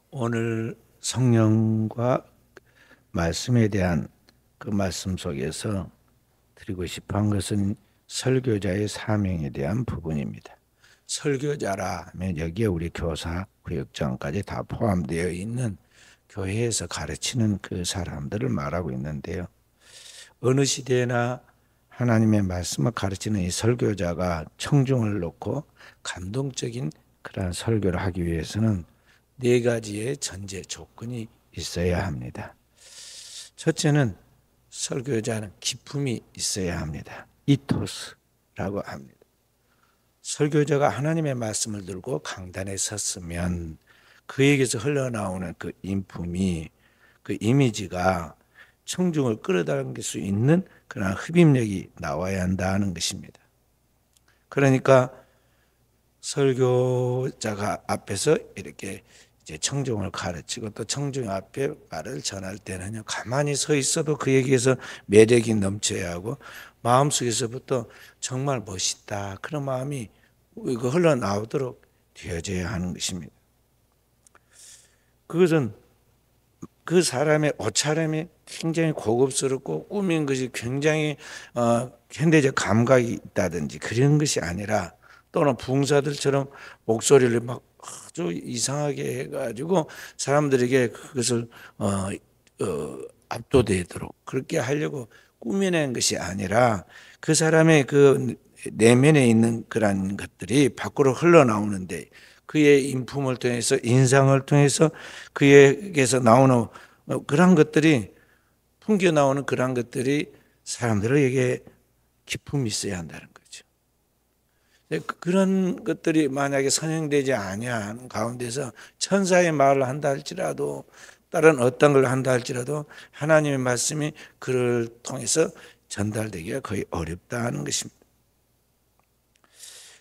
오늘 성령과 말씀에 대한 그 말씀 속에서 드리고 싶어 한 것은 설교자의 사명에 대한 부분입니다. 설교자라 하면 여기에 우리 교사, 구역장까지 다 포함되어 있는 교회에서 가르치는 그 사람들을 말하고 있는데요. 어느 시대나 하나님의 말씀을 가르치는 이 설교자가 청중을 놓고 감동적인 그러한 설교를 하기 위해서는 네 가지의 전제 조건이 있어야 합니다. 첫째는 설교자는 기품이 있어야 합니다. 이토스라고 합니다. 설교자가 하나님의 말씀을 들고 강단에 섰으면 그에게서 흘러나오는 그 인품이, 그 이미지가 청중을 끌어당길 수 있는 그런 흡입력이 나와야 한다는 것입니다. 그러니까 설교자가 앞에서 이렇게 이제 청중을 가르치고 또 청중 앞에 말을 전할 때는요, 가만히 서 있어도 그에게서 매력이 넘쳐야 하고 마음속에서부터 정말 멋있다 그런 마음이 흘러나오도록 되어져야 하는 것입니다. 그것은 그 사람의 옷차림이 굉장히 고급스럽고 꾸민 것이 굉장히 현대적 감각이 있다든지 그런 것이 아니라, 또는 부흥사들처럼 목소리를 막 아주 이상하게 해가지고 사람들에게 그것을 압도되도록 그렇게 하려고 꾸며낸 것이 아니라, 그 사람의 그 내면에 있는 그런 것들이 밖으로 흘러나오는데, 그의 인품을 통해서, 인상을 통해서 그에게서 나오는 그런 것들이, 풍겨 나오는 그런 것들이 사람들에게 기품이 있어야 한다는 거죠. 그런 것들이 만약에 선행되지 아니하는 가운데서 천사의 말을 한다 할지라도, 다른 어떤 걸 한다 할지라도 하나님의 말씀이 그를 통해서 전달되기가 거의 어렵다는 것입니다.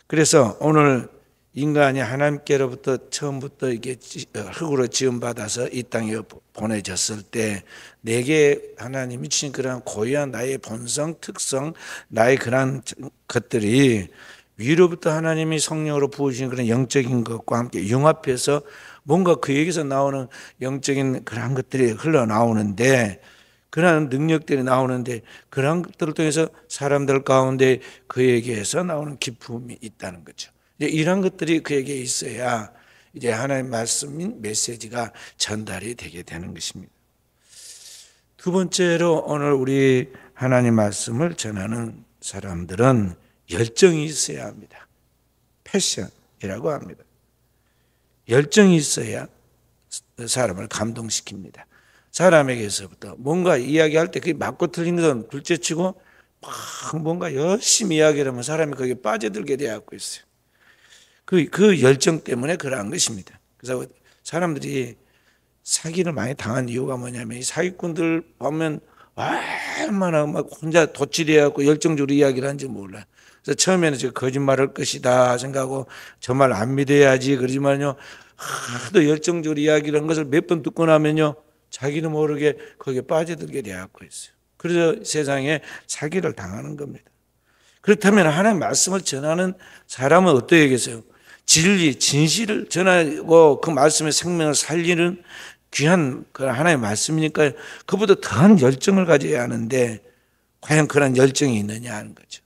그래서 오늘 인간이 하나님께로부터 처음부터 이게 흙으로 지음받아서 이 땅에 보내졌을 때, 내게 하나님이 주신 그런 고유한 나의 본성, 특성, 나의 그런 것들이 위로부터 하나님이 성령으로 부으신 그런 영적인 것과 함께 융합해서 뭔가 그에게서 나오는 영적인 그런 것들이 흘러나오는데, 그런 능력들이 나오는데, 그런 것들을 통해서 사람들 가운데 그에게서 나오는 기쁨이 있다는 거죠. 이제 이런 것들이 그에게 있어야 이제 하나님의 말씀인 메시지가 전달이 되게 되는 것입니다. 두 번째로, 오늘 우리 하나님 말씀을 전하는 사람들은 열정이 있어야 합니다. 패션이라고 합니다. 열정이 있어야 사람을 감동시킵니다. 사람에게서부터 뭔가 이야기할 때 그게 맞고 틀린 건 둘째치고 막 뭔가 열심히 이야기를 하면 사람이 거기에 빠져들게 되어 있어요. 그 열정 때문에 그러한 것입니다. 그래서 사람들이 사기를 많이 당한 이유가 뭐냐면, 이 사기꾼들 보면 얼마나 막 혼자 돛질해갖고 열정적으로 이야기를 하는지 몰라요. 그래서 처음에는 제가 거짓말할 것이다 생각하고 저 말 안 믿어야지 그러지만요, 하도 열정적으로 이야기를 한 것을 몇 번 듣고 나면요, 자기는 모르게 거기에 빠져들게 되어갖고 있어요. 그래서 세상에 사기를 당하는 겁니다. 그렇다면 하나님의 말씀을 전하는 사람은 어떠해야겠어요? 진리, 진실을 전하고 그 말씀의 생명을 살리는 귀한 그 하나님의 말씀이니까 그보다 더한 열정을 가져야 하는데, 과연 그런 열정이 있느냐 하는 거죠.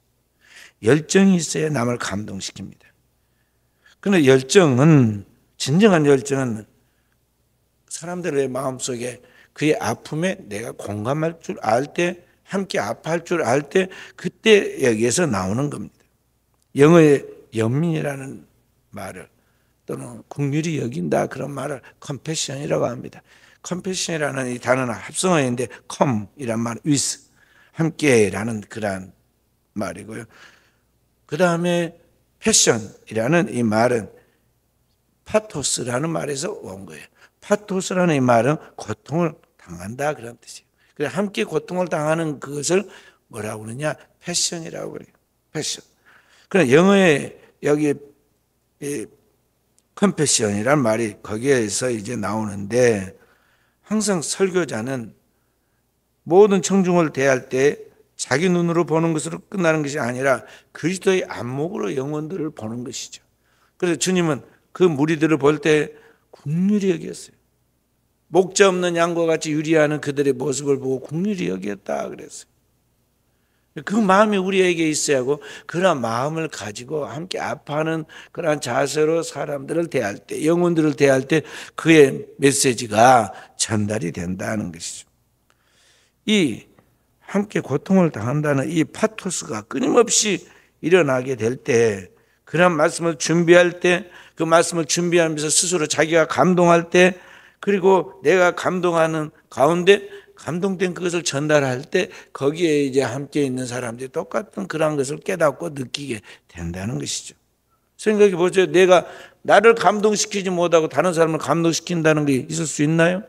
열정이 있어야 남을 감동시킵니다. 그런데 열정은, 진정한 열정은 사람들의 마음속에 그의 아픔에 내가 공감할 줄 알 때, 함께 아파할 줄 알 때, 그때 여기에서 나오는 겁니다. 영어의 연민이라는 말을, 또는 긍휼히 여긴다 그런 말을 컴패션이라고 합니다. 컴패션이라는 이 단어는 합성어인데, 컴이란 말, with, 함께라는 그런 말이고요. 그 다음에 패션이라는 이 말은 파토스라는 말에서 온 거예요. 파토스라는 이 말은 고통을 당한다 그런 뜻이에요. 그래서 함께 고통을 당하는 그것을 뭐라고 그러냐, 패션이라고 그래요. 패션. 그러나 영어에 여기 컴패션이란 말이 거기에서 이제 나오는데, 항상 설교자는 모든 청중을 대할 때 자기 눈으로 보는 것으로 끝나는 것이 아니라 그리스도의 안목으로 영혼들을 보는 것이죠. 그래서 주님은 그 무리들을 볼 때 긍휼히 여겼어요. 목자 없는 양과 같이 유리하는 그들의 모습을 보고 긍휼히 여겼다 그랬어요. 그 마음이 우리에게 있어야 하고, 그런 마음을 가지고 함께 아파하는 그러한 자세로 사람들을 대할 때, 영혼들을 대할 때 그의 메시지가 전달이 된다는 것이죠. 이 함께 고통을 당한다는 이 파토스가 끊임없이 일어나게 될 때, 그런 말씀을 준비할 때, 그 말씀을 준비하면서 스스로 자기가 감동할 때, 그리고 내가 감동하는 가운데 감동된 그것을 전달할 때 거기에 이제 함께 있는 사람들이 똑같은 그런 것을 깨닫고 느끼게 된다는 것이죠. 생각해 보세요. 내가 나를 감동시키지 못하고 다른 사람을 감동시킨다는 게 있을 수 있나요?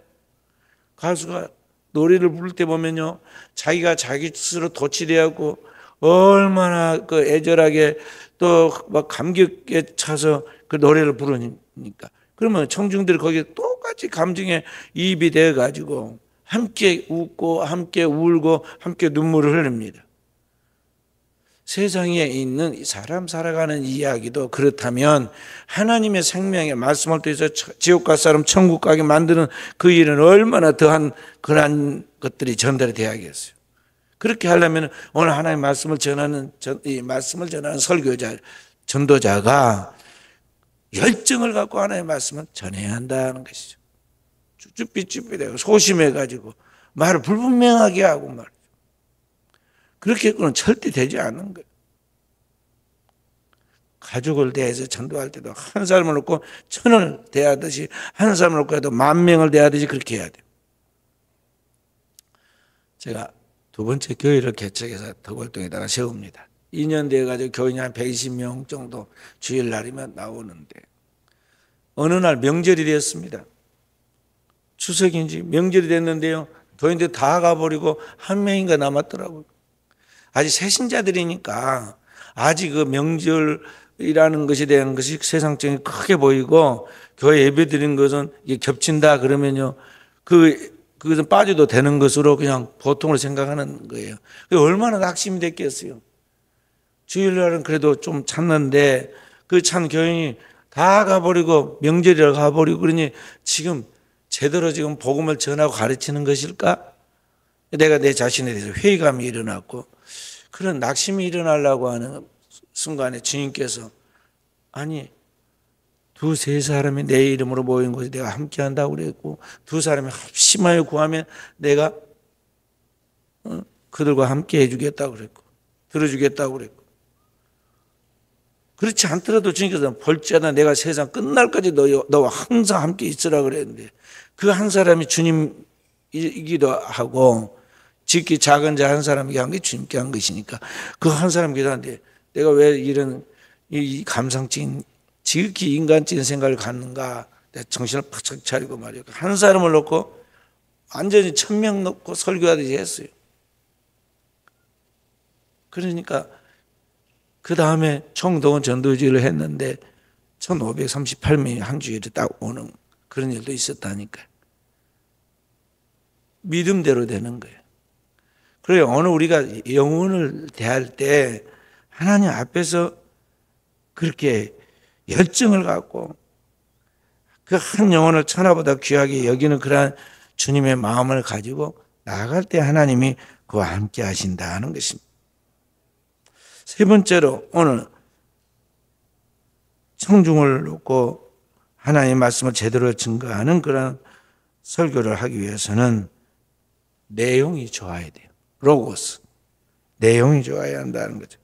가수가 노래를 부를 때 보면요, 자기가 자기 스스로 도취되었고 얼마나 그 애절하게 또 막 감격에 차서 그 노래를 부르니까, 그러면 청중들이 거기에 똑같이 감정에 이입이 되어 가지고 함께 웃고 함께 울고 함께 눈물을 흘립니다. 세상에 있는 사람 살아가는 이야기도 그렇다면 하나님의 생명의 말씀을 통해서 지옥 갈 사람 천국 가게 만드는 그 일은 얼마나 더한 그러한 것들이 전달이 돼야겠어요. 그렇게 하려면 오늘 하나님의 말씀을 전하는 이 말씀을 전하는 설교자, 전도자가 열정을 갖고 하나님의 말씀을 전해야 한다는 것이죠. 쭈삣쭈삣하고 소심해가지고 말을 불분명하게 하고 말이죠. 그렇게 해서는 절대 되지 않는 거예요. 가족을 대해서 전도할 때도 한 사람을 놓고 천을 대하듯이, 한 사람을 놓고 해도 만 명을 대하듯이 그렇게 해야 돼요. 제가 두 번째 교회를 개척해서 덕월동에다가 세웁니다. 2년 돼가지고 교인이 한 120명 정도 주일날이면 나오는데, 어느 날 명절이 되었습니다. 추석인지 명절이 됐는데요, 교인들 다 가버리고 한 명인가 남았더라고요. 아직 새신자들이니까 아직 그 명절이라는 것에 대한 것이 세상적인 크게 보이고, 교회 예배 드린 것은 이게 겹친다 그러면요, 그것은 빠져도 되는 것으로 그냥 보통을 생각하는 거예요. 얼마나 낙심이 됐겠어요. 주일날은 그래도 좀 찾는데 그 찬 교인이 다 가버리고 명절이라 가버리고, 그러니 지금 제대로 지금 복음을 전하고 가르치는 것일까? 내가 내 자신에 대해서 회의감이 일어났고, 그런 낙심이 일어나려고 하는 순간에 주님께서, 아니 두세 사람이 내 이름으로 모인 곳에 내가 함께 한다고 그랬고, 두 사람이 합심하여 구하면 내가 그들과 함께 해주겠다고 그랬고 들어주겠다고 그랬고, 그렇지 않더라도 주님께서 볼지어다 내가 세상 끝날까지 너와 항상 함께 있으라 그랬는데, 그 한 사람이 주님이기도 하고 지극히 작은 자 한 사람에게 한 게 주님께 한 것이니까, 그 한 사람이 기도하는데 내가 왜 이런 이 감상적인 지극히 인간적인 생각을 갖는가, 내가 정신을 바짝 차리고 말이야, 한 사람을 놓고 완전히 1000명 놓고 설교하듯이 했어요. 그러니까 그 다음에 총동원 전도주의를 했는데 1538명이 한 주일에 딱 오는 그런 일도 있었다니까요. 믿음대로 되는 거예요. 그래요. 오늘 우리가 영혼을 대할 때 하나님 앞에서 그렇게 열정을 갖고 그 한 영혼을 천하보다 귀하게 여기는 그러한 주님의 마음을 가지고 나아갈 때 하나님이 그와 함께 하신다는 것입니다. 세 번째로, 오늘 청중을 놓고 하나님의 말씀을 제대로 증거하는 그런 설교를 하기 위해서는 내용이 좋아야 돼요. 로고스. 내용이 좋아야 한다는 거죠.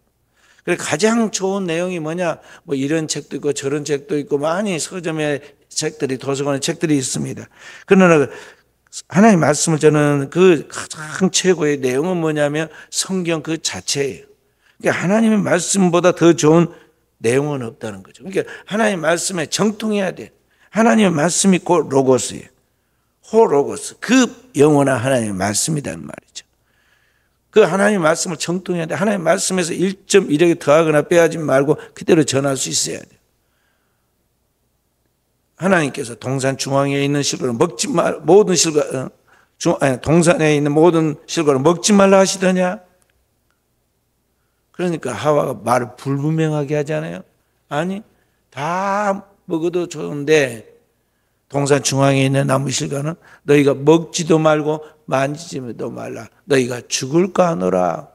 그래서 가장 좋은 내용이 뭐냐? 뭐 이런 책도 있고 저런 책도 있고 많이 서점에 책들이, 도서관에 책들이 있습니다. 그러나 하나님의 말씀을 저는 그 가장 최고의 내용은 뭐냐면 성경 그 자체예요. 그러니까 하나님의 말씀보다 더 좋은 내용은 없다는 거죠. 그러니까 하나님의 말씀에 정통해야 돼. 하나님의 말씀이 곧 로고스예요. 호로고스, 그 영원한 하나님의 말씀이란 말이죠. 그 하나님의 말씀을 정통해야 돼. 하나님의 말씀에서 1.1획 더하거나 빼하지 말고 그대로 전할 수 있어야 돼. 하나님께서 동산 중앙에 있는 실과를 먹지 말, 모든 실과, 동산에 있는 모든 실과를 먹지 말라 하시더냐? 그러니까 하와가 말을 불분명하게 하잖아요. 아니, 다 먹어도 좋은데 동산 중앙에 있는 나무 실과는 너희가 먹지도 말고 만지지도 말라. 너희가 죽을까 하노라.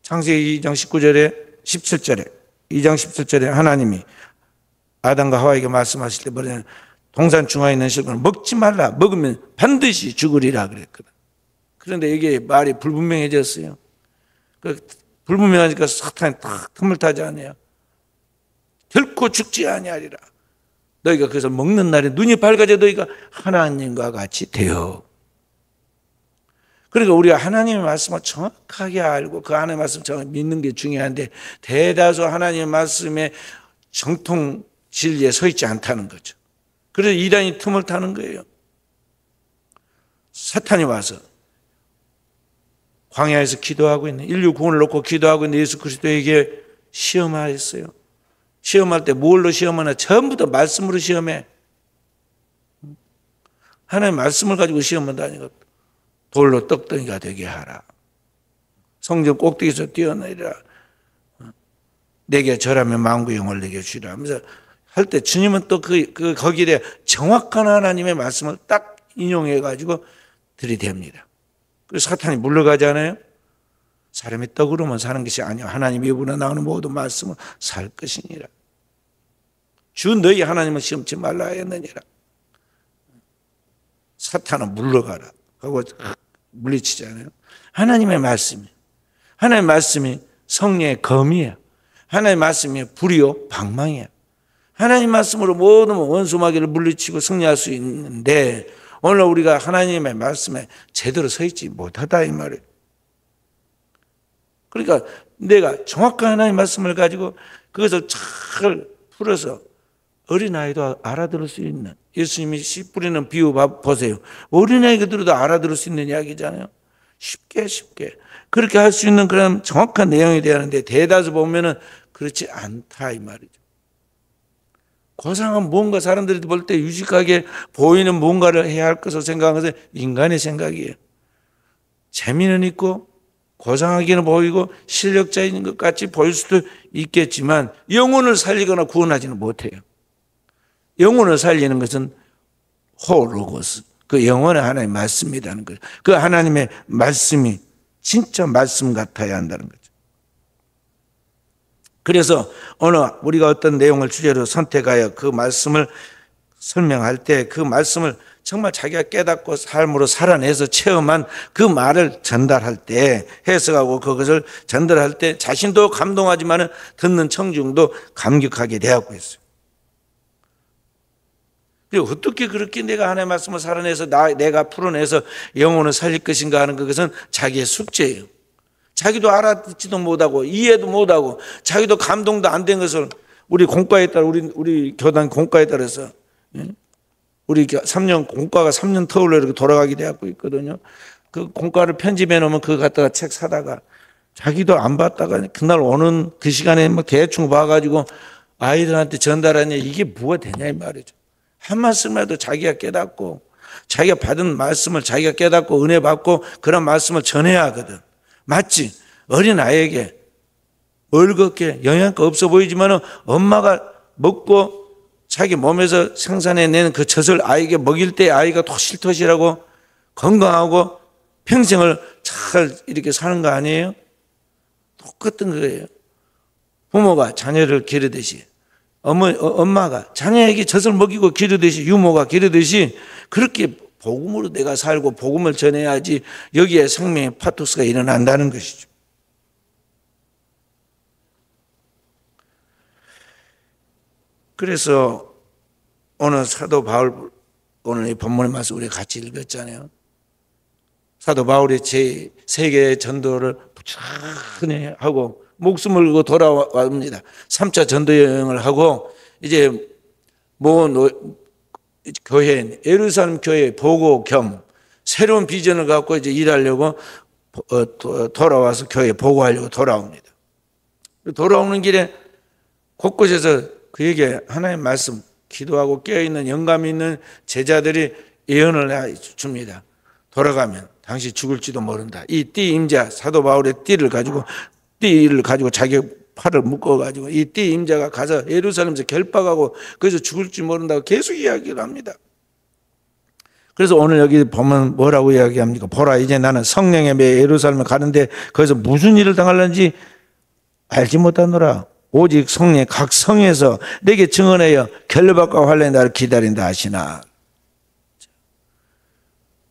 창세기 2장 19절에 17절에 2장 17절에 하나님이 아담과 하와에게 말씀하실 때 뭐냐면 동산 중앙에 있는 실과는 먹지 말라. 먹으면 반드시 죽으리라 그랬거든. 그런데 이게 말이 불분명해졌어요. 불분명하니까 사탄이 딱 틈을 타지 않아요. 결코 죽지 아니하리라. 너희가 그래서 먹는 날에 눈이 밝아져 너희가 하나님과 같이 되어. 그러니까 우리가 하나님의 말씀을 정확하게 알고 그 안의 말씀을 정확히 믿는 게 중요한데 대다수 하나님의 말씀에 정통 진리에 서 있지 않다는 거죠. 그래서 이단이 틈을 타는 거예요. 사탄이 와서 광야에서 기도하고 있는 인류 구원을 놓고 기도하고 있는 예수 그리스도에게 시험하였어요. 시험할 때 뭘로 시험하나? 전부 다 말씀으로 시험해. 하나님의 말씀을 가지고 시험한다니까. 돌로 떡덩이가 되게 하라. 성전 꼭대기에서 뛰어내리라. 내게 절하면 만국의 영을 내게 주리라 하면서 할 때 주님은 또 거기에 대해 정확한 하나님의 말씀을 딱 인용해 가지고 들이댑니다. 그래서 사탄이 물러가잖아요. 사람이 떡으로만 사는 것이 아니야. 하나님 입으로 나오는 모든 말씀을 살 것이니라. 주 너희 하나님을 시험치 말라 했느니라. 사탄은 물러가라 하고 물리치잖아요. 하나님의 말씀이 성령의 검이에요. 하나님의 말씀이 불이요 방망이에요. 하나님 말씀으로 모든 원수 마귀를 물리치고 승리할 수 있는데 오늘 우리가 하나님의 말씀에 제대로 서 있지 못하다 이 말이에요. 그러니까 내가 정확한 하나님의 말씀을 가지고 그것을 잘 풀어서 어린아이도 알아들을 수 있는, 예수님이 씨 뿌리는 비유 보세요. 어린아이가 들어도 알아들을 수 있는 이야기잖아요. 쉽게 그렇게 할 수 있는 그런 정확한 내용이 되었는데 대다수 보면은 그렇지 않다 이 말이죠. 고상한 뭔가 사람들이 볼 때 유식하게 보이는 뭔가를 해야 할 것을 생각하는 것은 인간의 생각이에요. 재미는 있고 고상하게는 보이고 실력자인 것 같이 보일 수도 있겠지만 영혼을 살리거나 구원하지는 못해요. 영혼을 살리는 것은 호로고스, 그 영혼의 하나님의 말씀이라는 거죠. 그 하나님의 말씀이 진짜 말씀 같아야 한다는 거죠. 그래서 오늘 우리가 어떤 내용을 주제로 선택하여 그 말씀을 설명할 때 그 말씀을 정말 자기가 깨닫고 삶으로 살아내서 체험한 그 말을 전달할 때, 해석하고 그것을 전달할 때 자신도 감동하지만 듣는 청중도 감격하게 되었고 있어요. 그리고 어떻게 그렇게 내가 하나님의 말씀을 살아내서 내가 풀어내서 영혼을 살릴 것인가 하는 그것은 자기의 숙제예요. 자기도 알아듣지도 못하고 이해도 못하고 자기도 감동도 안 된 것을 우리 공과에 따라 우리 교단 공과에 따라서 우리 3년 공과가 3년 터울로 이렇게 돌아가게 되고 있거든요. 그 공과를 편집해 놓으면 그거 갖다가 책 사다가 자기도 안 봤다가 그날 오는 그 시간에 뭐 대충 봐가지고 아이들한테 전달하냐 이게 뭐가 되냐 이 말이죠. 한 말씀이라도 자기가 깨닫고 자기가 받은 말씀을 자기가 깨닫고 은혜 받고 그런 말씀을 전해야 하거든. 맞지? 어린아이에게 멀겋게 영양가 없어 보이지만 엄마가 먹고 자기 몸에서 생산해내는 그 젖을 아이에게 먹일 때 아이가 토실토실하고 건강하고 평생을 잘 이렇게 사는 거 아니에요? 똑같은 거예요. 부모가 자녀를 기르듯이 엄마가 자녀에게 젖을 먹이고 기르듯이 유모가 기르듯이 그렇게 복음으로 내가 살고 복음을 전해야지 여기에 생명의 파토스가 일어난다는 것이죠. 그래서 오늘 사도 바울 오늘 이 본문의 말씀 우리가 같이 읽었잖아요. 사도 바울이 제 세계 전도를 부지런히 하고 목숨을 걸고 돌아옵니다. 3차 전도 여행을 하고 이제 교회 예루살렘 교회 보고 겸 새로운 비전을 갖고 이제 일하려고 돌아와서 교회 보고하려고 돌아옵니다. 돌아오는 길에 곳곳에서 그에게 하나님의 말씀 기도하고 깨어있는 영감 있는 제자들이 예언을 줍니다. 돌아가면 당신 죽을지도 모른다. 이 띠 임자 사도 바울의 띠를 가지고 자기 팔을 묶어가지고 이 띠 임자가 가서 예루살렘에서 결박하고 거기서 죽을지 모른다고 계속 이야기를 합니다. 그래서 오늘 여기 보면 뭐라고 이야기합니까? 보라, 이제 나는 성령에 매여 예루살렘에 가는데 거기서 무슨 일을 당할는지 알지 못하노라. 오직 성령이 각 성에서 내게 증언하여 결박과 환난이 나를 기다린다 하시나.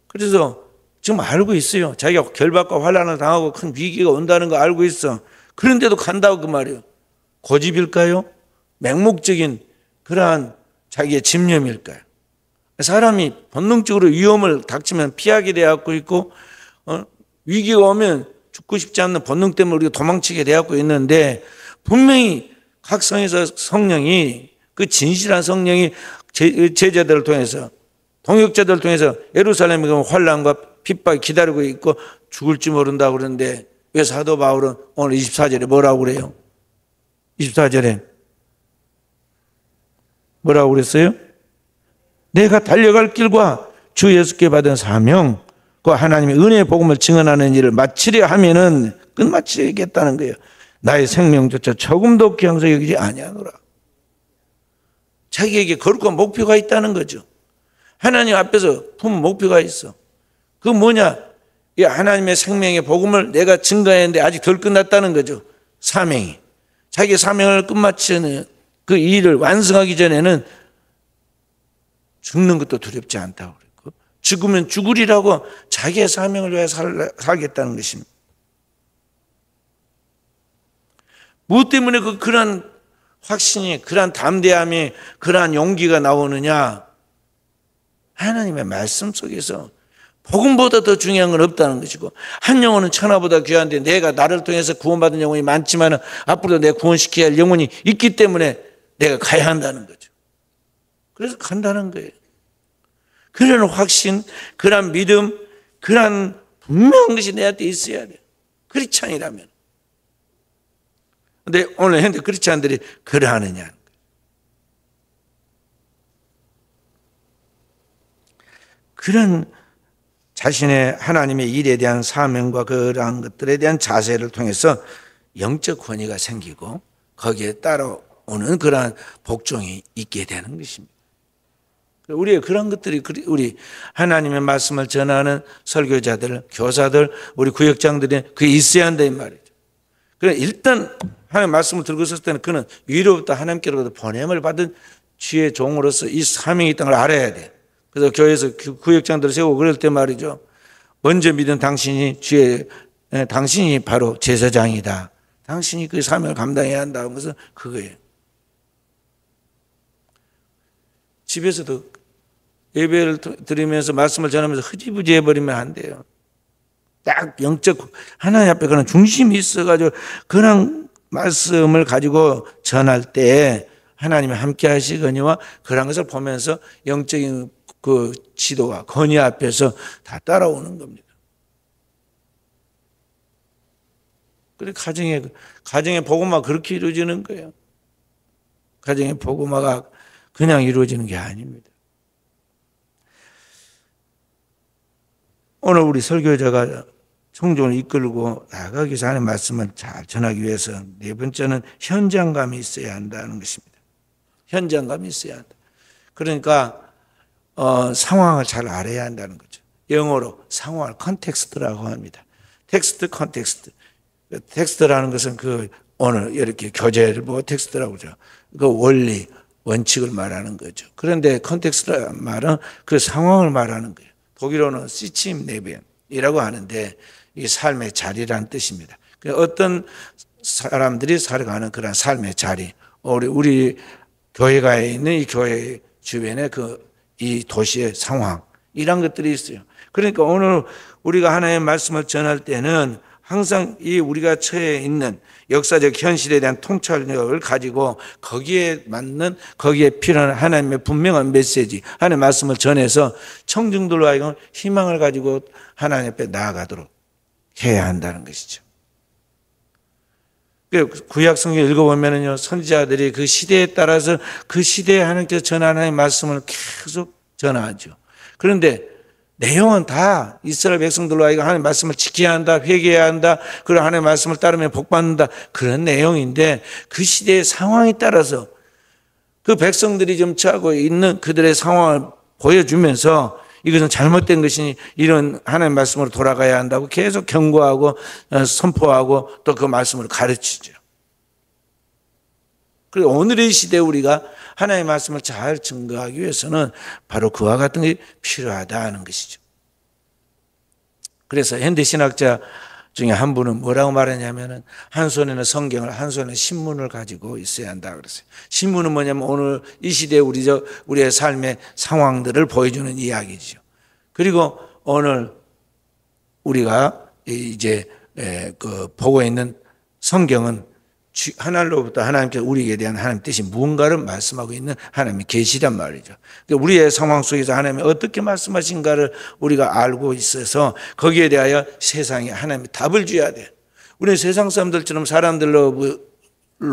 그래서 지금 알고 있어요. 자기가 결박과 환난을 당하고 큰 위기가 온다는 거 알고 있어. 그런데도 간다고 그 말이에요. 고집일까요? 맹목적인 그러한 자기의 집념일까요? 사람이 본능적으로 위험을 닥치면 피하게 되어갖고 있고, 위기가 오면 죽고 싶지 않는 본능 때문에 우리가 도망치게 되어갖고 있는데, 분명히 각 성에서 성령이, 그 진실한 성령이 제자들을 통해서, 동역자들을 통해서 예루살렘에 가면 환난과 핍박이 기다리고 있고 죽을지 모른다고 그러는데, 왜 사도 바울은 오늘 24절에 뭐라고 그래요? 24절에 뭐라고 그랬어요? 내가 달려갈 길과 주 예수께 받은 사명, 그 하나님의 은혜의 복음을 증언하는 일을 마치려 하면은 끝마치겠다는 거예요. 나의 생명조차 조금도 귀양서 여기지 아니하노라. 자기에게 거룩한 목표가 있다는 거죠. 하나님 앞에서 품은 목표가 있어. 그 뭐냐? 이 하나님의 생명의 복음을 내가 증거했는데 아직 덜 끝났다는 거죠. 사명이. 자기의 사명을 끝마치는 그 일을 완성하기 전에는 죽는 것도 두렵지 않다고 그랬고, 죽으면 죽으리라고 자기의 사명을 위해 살겠다는 것입니다. 무엇 때문에 그러한 확신이, 그러한 담대함이, 그러한 용기가 나오느냐? 하나님의 말씀 속에서 복음보다 더 중요한 건 없다는 것이고, 한 영혼은 천하보다 귀한데 내가 나를 통해서 구원받은 영혼이 많지만 앞으로도 내가 구원시켜야 할 영혼이 있기 때문에 내가 가야 한다는 거죠. 그래서 간다는 거예요. 그런 확신, 그런 믿음, 그런 분명한 것이 내한테 있어야 돼요. 크리스찬이라면. 근데 오늘 현대 크리스찬들이 그러하느냐. 그런 자신의 하나님의 일에 대한 사명과 그러한 것들에 대한 자세를 통해서 영적 권위가 생기고 거기에 따라오는 그러한 복종이 있게 되는 것입니다. 우리의 그런 것들이, 우리 하나님의 말씀을 전하는 설교자들, 교사들, 우리 구역장들이 그게 있어야 한다 이 말이죠. 그래 일단 하나님의 말씀을 들고 있을 때는 그는 위로부터 하나님께로부터 보냄을 받은 주의 종으로서 이 사명이 있다는 걸 알아야 돼. 그래서 교회에서 구역장들을 세우고 그럴 때 말이죠. 먼저 믿은 당신이 당신이 바로 제사장이다. 당신이 그 사명을 감당해야 한다는 것은 그거예요. 집에서도 예배를 드리면서 말씀을 전하면서 흐지부지 해버리면 안 돼요. 딱 영적 하나님 앞에 그런 중심이 있어가지고 그런 말씀을 가지고 전할 때 하나님이 함께 하시거니와 그런 것을 보면서 영적인 그 지도와 건의 앞에서 다 따라오는 겁니다. 그래 가정의 복음화가 그렇게 이루어지는 거예요. 가정의 복음화가 그냥 이루어지는 게 아닙니다. 오늘 우리 설교자가 청중을 이끌고 나가기 위해서 하는 말씀을 잘 전하기 위해서 네 번째는 현장감이 있어야 한다는 것입니다. 현장감이 있어야 한다. 그러니까 상황을 잘 알아야 한다는 거죠. 영어로 상황을 컨텍스트라고 합니다. 텍스트, 컨텍스트. 텍스트라는 것은 그 오늘 이렇게 교재를 보고 텍스트라고 그러죠. 그 원리, 원칙을 말하는 거죠. 그런데 컨텍스트라는 말은 그 상황을 말하는 거예요. 독일어는 시침 네벤이라고 하는데 이게 삶의 자리라는 뜻입니다. 어떤 사람들이 살아가는 그런 삶의 자리, 우리 교회가 있는 이 교회 주변에 이 도시의 상황, 이런 것들이 있어요. 그러니까 오늘 우리가 하나님의 말씀을 전할 때는 항상 이 우리가 처해 있는 역사적 현실에 대한 통찰력을 가지고 거기에 맞는, 거기에 필요한 하나님의 분명한 메시지, 하나님의 말씀을 전해서 청중들로 하여금 희망을 가지고 하나님 앞에 나아가도록 해야 한다는 것이죠. 구약 성경 읽어보면요, 선지자들이 그 시대에 따라서 그 시대에 하나님께서 전하는 하나님의 말씀을 계속 전하죠. 그런데 내용은 다 이스라엘 백성들로 하여금 하나님의 말씀을 지켜야 한다, 회개해야 한다, 그리고 하나님의 말씀을 따르면 복받는다, 그런 내용인데 그 시대의 상황에 따라서 그 백성들이 좀 처하고 있는 그들의 상황을 보여주면서 이것은 잘못된 것이니 이런 하나님의 말씀으로 돌아가야 한다고 계속 경고하고 선포하고 또 그 말씀을 가르치죠. 그리고 오늘의 시대에 우리가 하나님의 말씀을 잘 증거하기 위해서는 바로 그와 같은 게 필요하다 하는 것이죠. 그래서 현대 신학자 중에 한 분은 뭐라고 말하냐면은 한 손에는 성경을, 한 손에는 신문을 가지고 있어야 한다 그랬어요. 신문은 뭐냐면 오늘 이 시대에 우리의 삶의 상황들을 보여주는 이야기죠. 그리고 오늘 우리가 이제 보고 있는 성경은 하나님로부터 하나님께서 우리에 대한 하나님 뜻이 무언가를 말씀하고 있는 하나님의 계시란 말이죠. 우리의 상황 속에서 하나님이 어떻게 말씀하신가를 우리가 알고 있어서 거기에 대하여 세상에 하나님이 답을 줘야 돼. 우리는 세상 사람들처럼 사람들로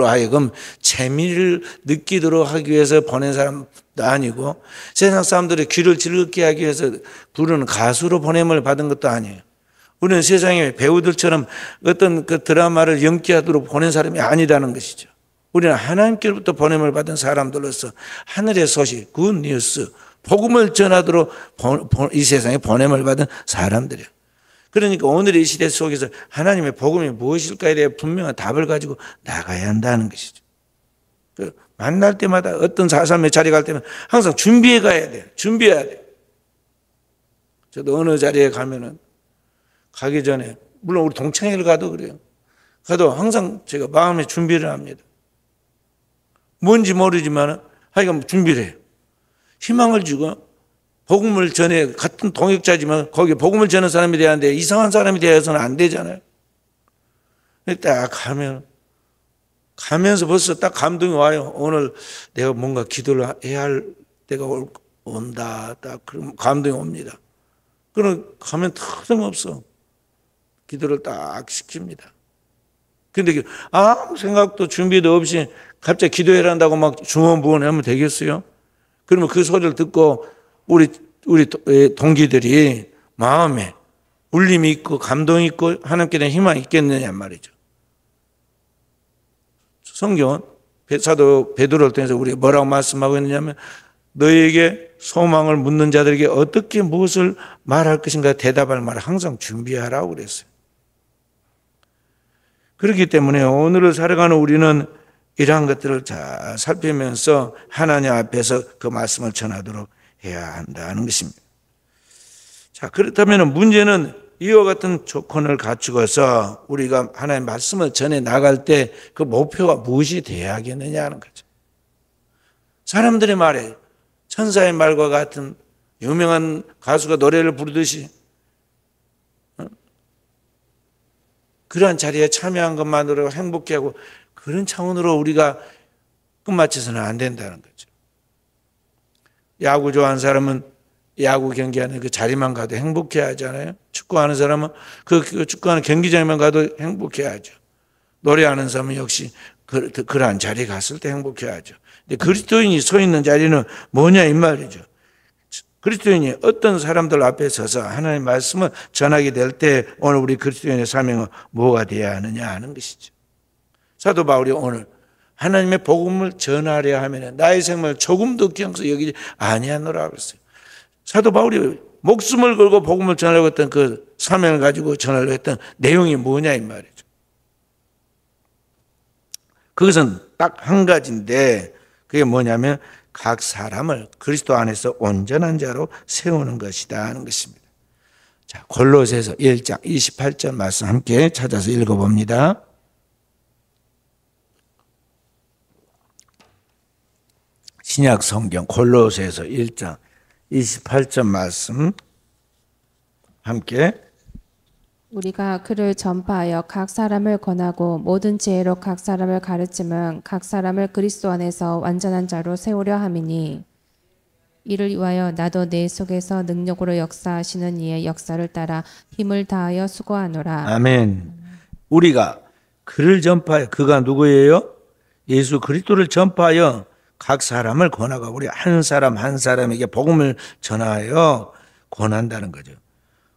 하여금 재미를 느끼도록 하기 위해서 보낸 사람도 아니고 세상 사람들의 귀를 즐겁게 하기 위해서 부르는 가수로 보냄을 받은 것도 아니에요. 우리는 세상의 배우들처럼 어떤 그 드라마를 연기하도록 보낸 사람이 아니라는 것이죠. 우리는 하나님께로부터 보냄을 받은 사람들로서 하늘의 소식, 굿 뉴스, 복음을 전하도록 이 세상에 보냄을 받은 사람들이에요. 그러니까 오늘의 이 시대 속에서 하나님의 복음이 무엇일까에 대해 분명한 답을 가지고 나가야 한다는 것이죠. 만날 때마다 어떤 삶의 자리에 갈 때면 항상 준비해 가야 돼요. 준비해야 돼요. 저도 어느 자리에 가면은 가기 전에, 물론 우리 동창회를 가도 그래요. 가도 항상 제가 마음의 준비를 합니다. 뭔지 모르지만 하여간 준비를 해요. 희망을 주고 복음을 전해, 같은 동역자지만 거기에 복음을 전하는 사람이 돼야 하는데 이상한 사람이 되어서는 안 되잖아요. 딱 가면서 벌써 딱 감동이 와요. 오늘 내가 뭔가 기도를 해야 할 때가 온다. 딱 그런 감동이 옵니다. 그럼 가면 턱없어. 기도를 딱 시킵니다. 근데 아무 생각도 준비도 없이 갑자기 기도해야 한다고 막 중언부언하면 되겠어요? 그러면 그 소리를 듣고 우리 동기들이 마음에 울림이 있고 감동이 있고 하나님께 대한 희망이 있겠느냐 말이죠. 성경은 사도 베드로를 통해서 우리가 뭐라고 말씀하고 있느냐면 너에게 소망을 묻는 자들에게 어떻게 무엇을 말할 것인가 대답할 말을 항상 준비하라고 그랬어요. 그렇기 때문에 오늘을 살아가는 우리는 이러한 것들을 잘 살피면서 하나님 앞에서 그 말씀을 전하도록 해야 한다는 것입니다. 자, 그렇다면 문제는 이와 같은 조건을 갖추고서 우리가 하나님의 말씀을 전해 나갈 때 그 목표가 무엇이 되어야 하겠느냐 하는 거죠. 사람들의 말에 천사의 말과 같은 유명한 가수가 노래를 부르듯이 그러한 자리에 참여한 것만으로 행복해하고 그런 차원으로 우리가 끝마쳐서는 안 된다는 거죠. 야구 좋아하는 사람은 야구 경기하는 그 자리만 가도 행복해하잖아요. 축구하는 사람은 그 축구하는 경기장에만 가도 행복해하죠. 노래하는 사람은 역시 그러한 자리에 갔을 때 행복해하죠. 근데 그리스도인이 서 있는 자리는 뭐냐 이 말이죠. 그리스도인이 어떤 사람들 앞에 서서 하나님의 말씀을 전하게 될 때 오늘 우리 그리스도인의 사명은 뭐가 되어야 하느냐 하는 것이죠. 사도 바울이 오늘 하나님의 복음을 전하려 하면 나의 생명을 조금도 귀양서 여기지 아니하노라 그랬어요. 사도 바울이 목숨을 걸고 복음을 전하려고 했던 그 사명을 가지고 전하려고 했던 내용이 뭐냐 이 말이죠. 그것은 딱 한 가지인데 그게 뭐냐면 각 사람을 그리스도 안에서 온전한 자로 세우는 것이다 하는 것입니다. 자, 골로새서 1장 28절 말씀 함께 찾아서 읽어봅니다. 신약 성경 골로새서 1장 28절 말씀 함께 우리가 그를 전파하여 각 사람을 권하고 모든 지혜로 각 사람을 가르침은 각 사람을 그리스도 안에서 완전한 자로 세우려 함이니 이를 위하여 나도 내 속에서 능력으로 역사하시는 이의 역사를 따라 힘을 다하여 수고하노라. 아멘. 우리가 그를 전파하여 그가 누구예요? 예수 그리스도를 전파하여 각 사람을 권하고 우리 한 사람 한 사람에게 복음을 전하여 권한다는 거죠.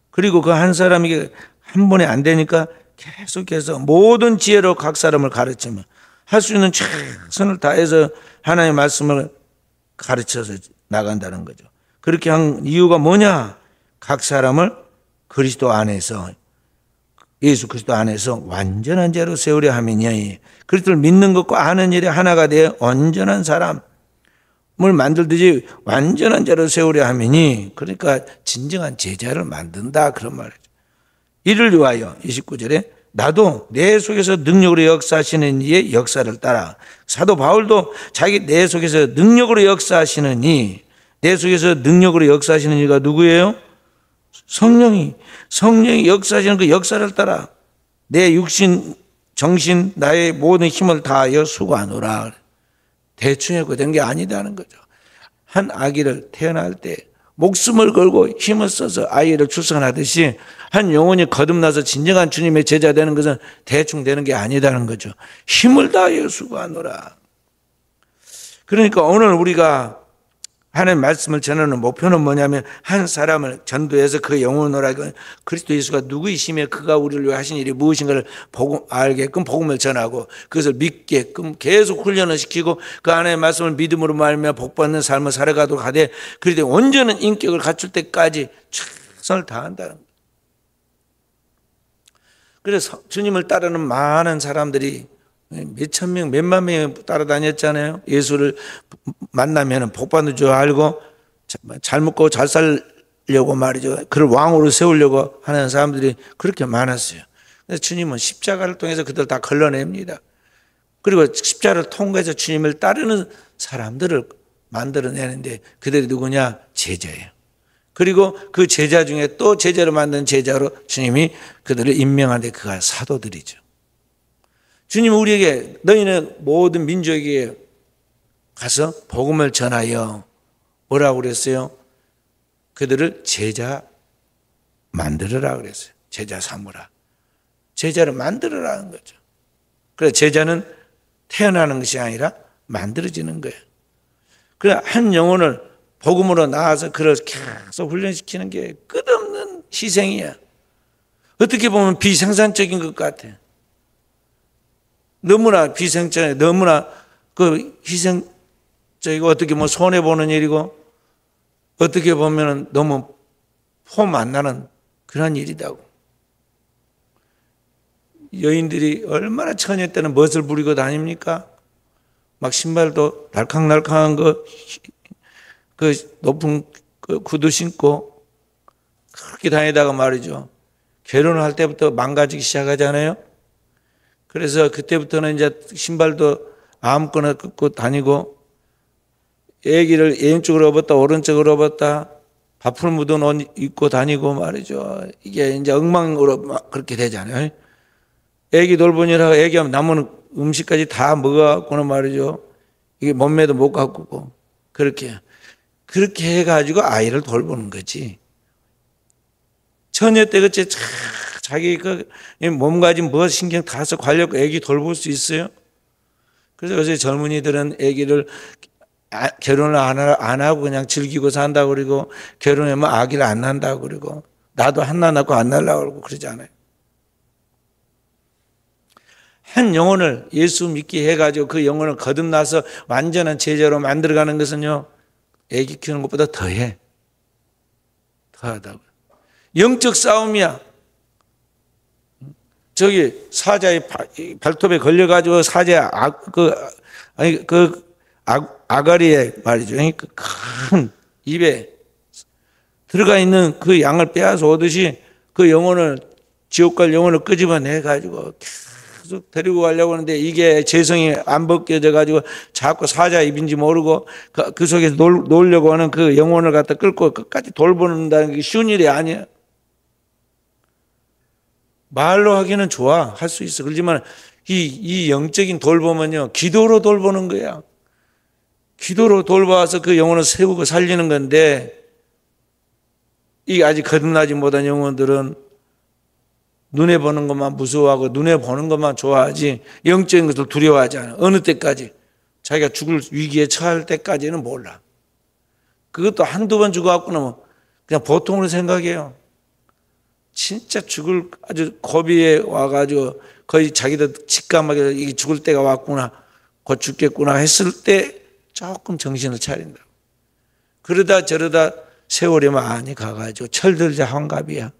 그리고 그 한 사람이 한 번에 안 되니까 계속해서 모든 지혜로 각 사람을 가르치면 할 수 있는 최선을 다해서 하나님의 말씀을 가르쳐서 나간다는 거죠. 그렇게 한 이유가 뭐냐? 각 사람을 그리스도 안에서, 예수 그리스도 안에서 완전한 자로 세우려 함이니, 그리스도를 믿는 것과 아는 일이 하나가 되어 온전한 사람을 만들듯이 완전한 자로 세우려 함이니, 그러니까 진정한 제자를 만든다, 그런 말이죠. 이를 위하여 29절에 나도 내 속에서 능력으로 역사하시는 이의 역사를 따라, 사도 바울도 자기 내 속에서 능력으로 역사하시는 이, 내 속에서 능력으로 역사하시는 이가 누구예요? 성령이 역사하시는 그 역사를 따라 내 육신, 정신, 나의 모든 힘을 다하여 수고하노라. 대충 된 게 아니다는 거죠. 한 아기를 태어날 때 목숨을 걸고 힘을 써서 아이를 출산하듯이 한 영혼이 거듭나서 진정한 주님의 제자 되는 것은 대충 되는 게 아니다는 거죠. 힘을 다하여 수고하노라. 그러니까 오늘 우리가 하나님의 말씀을 전하는 목표는 뭐냐면, 한 사람을 전도해서 그 영혼을 알고 그리스도 예수가 누구이시며 그가 우리를 위해 하신 일이 무엇인가를 알게끔 복음을 전하고 그것을 믿게끔 계속 훈련을 시키고 그 하나님의 말씀을 믿음으로 말하며 복받는 삶을 살아가도록 하되, 그리고 온전한 인격을 갖출 때까지 최선을 다한다는 거예요. 그래서 주님을 따르는 많은 사람들이 몇천 명, 몇만 명이 따라다녔잖아요. 예수를 만나면 복받는 줄 알고 잘 먹고 잘 살려고 말이죠. 그를 왕으로 세우려고 하는 사람들이 그렇게 많았어요. 그래서 주님은 십자가를 통해서 그들 다 걸러냅니다. 그리고 십자가를 통해서 주님을 따르는 사람들을 만들어내는데, 그들이 누구냐? 제자예요. 그리고 그 제자 중에 또 제자로 만든 제자로 주님이 그들을 임명하는데 그가 사도들이죠. 주님은 우리에게 너희는 모든 민족에게 가서 복음을 전하여 뭐라고 그랬어요? 그들을 제자 만들어라 그랬어요. 제자 삼으라. 제자를 만들어라는 거죠. 그래서 제자는 태어나는 것이 아니라 만들어지는 거예요. 그래, 한 영혼을 복음으로 나와서 그를 계속 훈련시키는 게 끝없는 희생이야. 어떻게 보면 비생산적인 것 같아. 너무나 비생산적이고 너무나 그 희생적이고 어떻게 보면 손해보는 일이고 어떻게 보면 너무 폼 안 나는 그런 일이다고. 여인들이 얼마나 처녀 때는 멋을 부리고 다닙니까? 막 신발도 날캉날캉한 그 높은 그 구두 신고 그렇게 다니다가 말이죠. 결혼을 할 때부터 망가지기 시작하잖아요. 그래서 그때부터는 이제 신발도 아무거나 끊고 다니고, 애기를 왼쪽으로 업었다 오른쪽으로 업었다 밥풀 묻은 옷 입고 다니고 말이죠. 이게 이제 엉망으로 막 그렇게 되잖아요. 애기 돌보느라고 애기하면 남은 음식까지 다 먹어갖고는 말이죠. 이게 몸매도 못 가꾸고 그렇게 해가지고 아이를 돌보는 거지. 처녀 때 그치 자기 그 몸가짐 뭐 신경 다 써 관리하고 애기 돌볼 수 있어요? 그래서 요새 젊은이들은 애기를 결혼을 안 하고 그냥 즐기고 산다고 그러고, 결혼하면 아기를 안 낳는다고 그러고, 나도 하나 낳고 안 낳으려고 그러고 그러잖아요. 한 영혼을 예수 믿게 해가지고 그 영혼을 거듭나서 완전한 제자로 만들어가는 것은요, 애기 키우는 것보다 더하다고요. 영적 싸움이야. 저기 사자의 발톱에 걸려가지고 사자의 아가리에 말이죠. 그 큰 입에 들어가 있는 그 양을 빼앗아 오듯이 그 영혼을, 지옥 갈 영혼을 끄집어내가지고 계속 데리고 가려고 하는데, 이게 재성이 안 벗겨져가지고 자꾸 사자 입인지 모르고 그 속에서 놀려고 하는 그 영혼을 갖다 끌고 끝까지 돌보는다는 게 쉬운 일이 아니야. 말로 하기는 좋아. 할 수 있어. 그렇지만 이 영적인 돌봄은요, 기도로 돌보는 거야. 기도로 돌봐서 그 영혼을 세우고 살리는 건데, 이게 아직 거듭나지 못한 영혼들은 눈에 보는 것만 무서워하고 눈에 보는 것만 좋아하지 영적인 것을 두려워하지 않아. 어느 때까지? 자기가 죽을 위기에 처할 때까지는 몰라. 그것도 한두 번 죽어갖고는 그냥 보통으로 생각해요. 진짜 죽을 아주 고비에 와가지고 거의 자기도 직감하게 이게 죽을 때가 왔구나, 곧 죽겠구나 했을 때 조금 정신을 차린다. 그러다 저러다 세월이 많이 가가지고 철들자 환갑이야.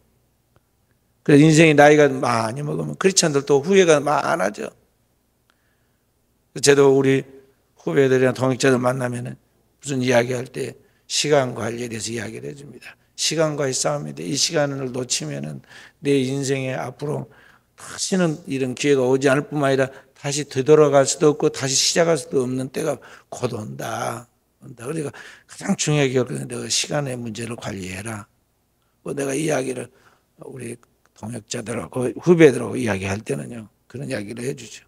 그래서 인생이 나이가 많이 먹으면 크리스찬들 또 후회가 많아져. 저도 우리 후배들이랑 동역자들 만나면 무슨 이야기할 때 시간 관리에 대해서 이야기를 해줍니다. 시간과의 싸움인데 이 시간을 놓치면은 내 인생에 앞으로 다시는 이런 기회가 오지 않을 뿐만 아니라 다시 되돌아갈 수도 없고 다시 시작할 수도 없는 때가 곧 온다. 그러니까 가장 중요하게 여기는 내가 시간의 문제를 관리해라. 내가 이야기를 우리 동역자들하고 후배들하고 이야기할 때는요, 그런 이야기를 해주죠.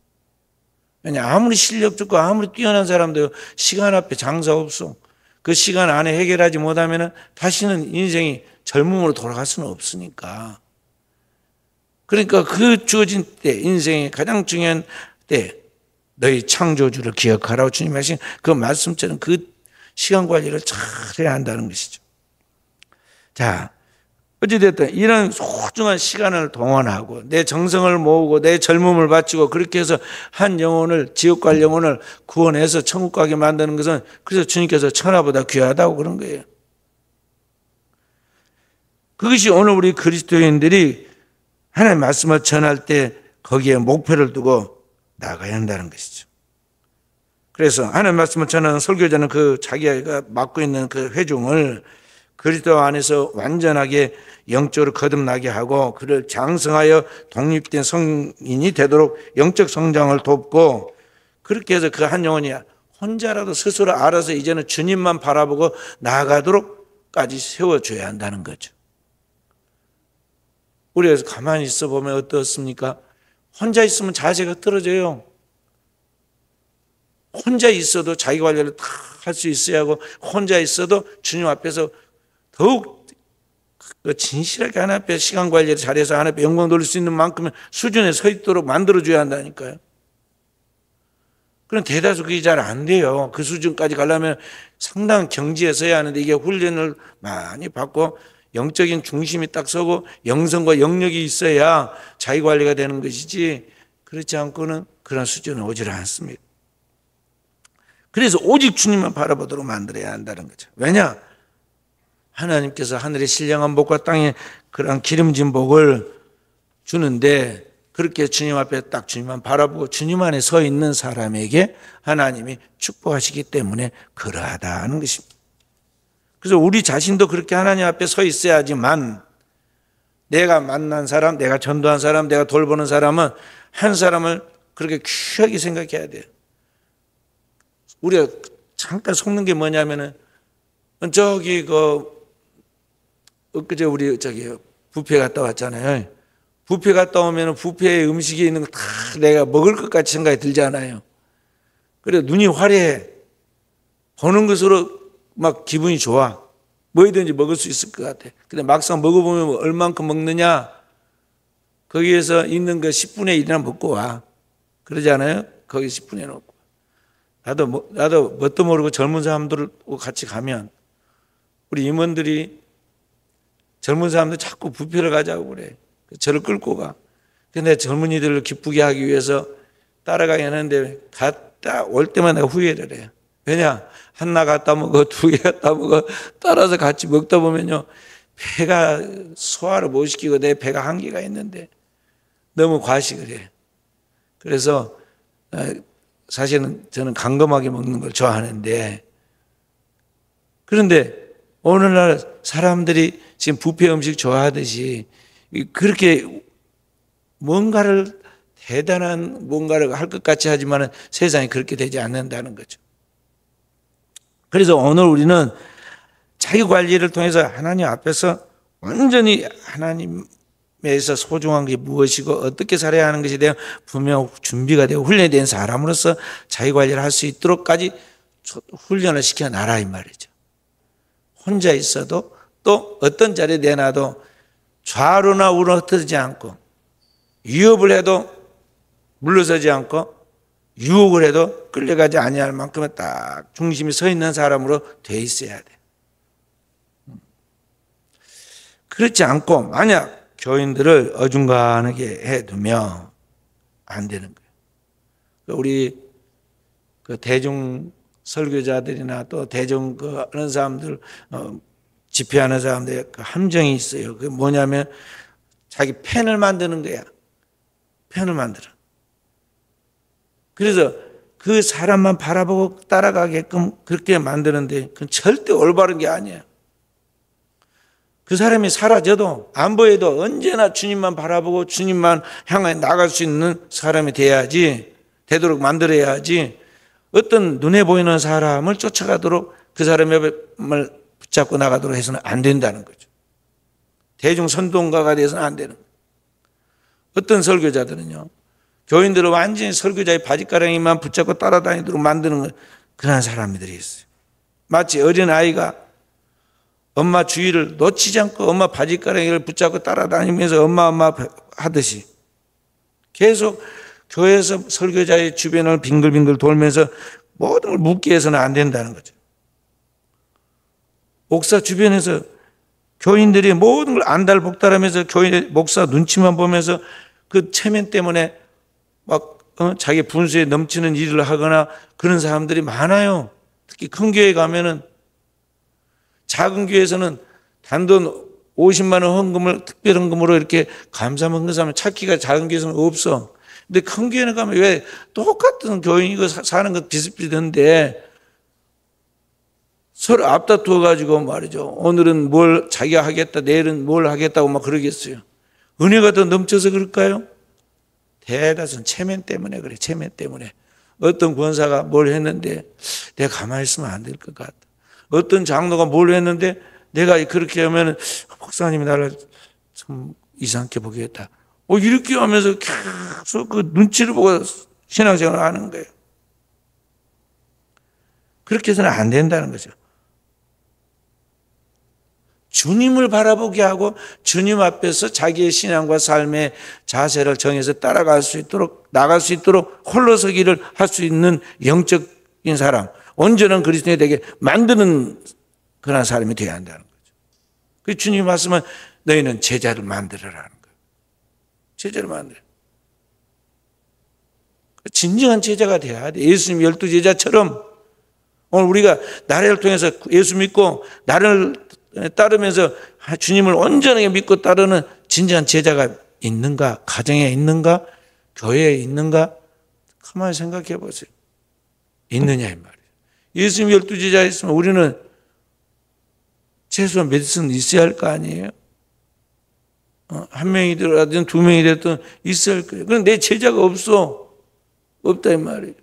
왜냐, 아무리 실력 좋고 아무리 뛰어난 사람도 시간 앞에 장사 없어. 그 시간 안에 해결하지 못하면 다시는 인생이 젊음으로 돌아갈 수는 없으니까. 그러니까 그 주어진 때, 인생의 가장 중요한 때, 너희 창조주를 기억하라고 주님 하신 그 말씀처럼 그 시간 관리를 잘 해야 한다는 것이죠. 자, 어찌됐든 이런 소중한 시간을 동원하고 내 정성을 모으고 내 젊음을 바치고 그렇게 해서 한 영혼을, 지옥 갈 영혼을 구원해서 천국 가게 만드는 것은 그래서 주님께서 천하보다 귀하다고 그런 거예요. 그것이 오늘 우리 그리스도인들이 하나님의 말씀을 전할 때 거기에 목표를 두고 나가야 한다는 것이죠. 그래서 하나님의 말씀을 전하는 설교자는 그 자기가 맡고 있는 그 회중을 그리스도 안에서 완전하게 영적으로 거듭나게 하고 그를 장성하여 독립된 성인이 되도록 영적 성장을 돕고 그렇게 해서 그 한 영혼이 혼자라도 스스로 알아서 이제는 주님만 바라보고 나아가도록까지 세워줘야 한다는 거죠. 우리가 가만히 있어 보면 어떻습니까? 혼자 있으면 자세가 떨어져요. 혼자 있어도 자기 관리를 다 할 수 있어야 하고 혼자 있어도 주님 앞에서 더욱 진실하게 하나님 앞에 시간 관리를 잘해서 하나님 앞에 영광 돌릴 수 있는 만큼의 수준에 서 있도록 만들어줘야 한다니까요. 그럼 대다수 그게 잘 안 돼요. 그 수준까지 가려면 상당한 경지에 서야 하는데 이게 훈련을 많이 받고 영적인 중심이 딱 서고 영성과 영역이 있어야 자기 관리가 되는 것이지 그렇지 않고는 그런 수준은 오질 않습니다. 그래서 오직 주님만 바라보도록 만들어야 한다는 거죠. 왜냐? 하나님께서 하늘의 신령한 복과 땅에 그런 기름진 복을 주는데 그렇게 주님 앞에 딱 주님만 바라보고 주님 안에 서 있는 사람에게 하나님이 축복하시기 때문에 그러하다는 것입니다. 그래서 우리 자신도 그렇게 하나님 앞에 서 있어야지만 내가 만난 사람, 내가 전도한 사람, 내가 돌보는 사람은 한 사람을 그렇게 귀하게 생각해야 돼요. 우리가 잠깐 속는 게 뭐냐면은 저기 엊그제 우리 뷔페 갔다 왔잖아요. 뷔페 갔다 오면 뷔페에 음식이 있는 거 다 내가 먹을 것 같이 생각이 들잖아요. 그래 눈이 화려해. 보는 것으로 막 기분이 좋아. 뭐든지 먹을 수 있을 것 같아. 근데 막상 먹어보면 얼만큼 먹느냐? 거기에서 있는 거 10분의 1이나 먹고 와. 그러잖아요. 거기 10분의 1 먹고. 나도 뭣도 모르고 젊은 사람들하고 같이 가면 우리 임원들이 젊은 사람들 자꾸 뷔페를 가자고 그래. 저를 끌고 가. 근데 젊은이들을 기쁘게 하기 위해서 따라가긴 하는데 갔다 올 때만 내가 후회를 해요. 왜냐? 하나 갔다 먹어, 두 개 갔다 먹어. 따라서 같이 먹다 보면요. 배가 소화를 못 시키고 내 배가 한계가 있는데 너무 과식을 해. 그래서 사실은 저는 강검하게 먹는 걸 좋아하는데 그런데 오늘날 사람들이 지금 뷔페 음식 좋아하듯이 그렇게 뭔가를 대단한 뭔가를 할 것 같이 하지만 세상이 그렇게 되지 않는다는 거죠. 그래서 오늘 우리는 자기 관리를 통해서 하나님 앞에서 완전히 하나님에서 소중한 게 무엇이고 어떻게 살아야 하는 것에 대한 분명 준비가 되고 훈련된 사람으로서 자기 관리를 할 수 있도록까지 훈련을 시켜놔라 이 말이죠. 혼자 있어도 또 어떤 자리에 내놔도 좌로나 우로 흩어지지 않고 위협을 해도 물러서지 않고 유혹을 해도 끌려가지 아니할 만큼의 딱 중심이 서 있는 사람으로 돼 있어야 돼. 그렇지 않고 만약 교인들을 어중간하게 해두면 안 되는 거예요. 우리 그 대중 설교자들이나 또 대중 하는 사람들, 집회하는 사람들의 그 함정이 있어요. 그게 뭐냐면 자기 팬을 만드는 거야. 팬을 만들어. 그래서 그 사람만 바라보고 따라가게끔 그렇게 만드는데 그건 절대 올바른 게 아니에요. 그 사람이 사라져도 안 보여도 언제나 주님만 바라보고 주님만 향해 나갈 수 있는 사람이 돼야지, 되도록 만들어야지, 어떤 눈에 보이는 사람을 쫓아가도록 그 사람의 을 붙잡고 나가도록 해서는 안 된다는 거죠. 대중 선동가가 돼서는 안 되는 거예요. 어떤 설교자들은요, 교인들을 완전히 설교자의 바짓가랑이만 붙잡고 따라다니도록 만드는 그런 사람들이 있어요. 마치 어린아이가 엄마 주위를 놓치지 않고 엄마 바짓가랑이를 붙잡고 따라다니면서 엄마 하듯이 계속 교회에서 설교자의 주변을 빙글빙글 돌면서 모든 걸 묻게 해서는 안 된다는 거죠. 목사 주변에서 교인들이 모든 걸 안달복달하면서 교인 목사 눈치만 보면서 그 체면 때문에 막 자기 분수에 넘치는 일을 하거나 그런 사람들이 많아요. 특히 큰 교회 가면은, 작은 교회에서는 단돈 50만 원 헌금을 특별 헌금으로 이렇게 감사만 그 사람 찾기가 작은 교회에서는 없어. 근데 큰 교회는 가면 왜 똑같은 교인이고 사는 것 비슷비슷한데 서로 앞다투어 가지고 말이죠. 오늘은 뭘 자기가 하겠다, 내일은 뭘 하겠다고 막 그러겠어요. 은혜가 더 넘쳐서 그럴까요? 대다수는 체면 때문에 그래. 체면 때문에. 어떤 권사가 뭘 했는데 내가 가만히 있으면 안 될 것 같다. 어떤 장로가 뭘 했는데 내가 그렇게 하면 목사님이 나를 좀 이상하게 보겠다. 이렇게 하면서 계속 그 눈치를 보고 신앙생활을 하는 거예요. 그렇게 해서는 안 된다는 거죠. 주님을 바라보게 하고 주님 앞에서 자기의 신앙과 삶의 자세를 정해서 따라갈 수 있도록, 나갈 수 있도록 홀로서기를 할 수 있는 영적인 사람, 온전한 그리스도인이 되게 만드는 그런 사람이 되어야 한다는 거죠. 그 주님 말씀은 너희는 제자를 만들어라는 거예요. 제자를 만들어. 진정한 제자가 돼야 돼. 예수님 12제자처럼 오늘 우리가 나를 통해서 예수 믿고 나를 따르면서 주님을 온전하게 믿고 따르는 진정한 제자가 있는가? 가정에 있는가? 교회에 있는가? 가만히 생각해 보세요. 있느냐 이 말이에요. 예수님 12제자 있으면 우리는 최소한 몇은 있어야 할 거 아니에요? 한 명이든 두 명이든 있어야 할 거예요. 그런데 내 제자가 없다 이 말이에요.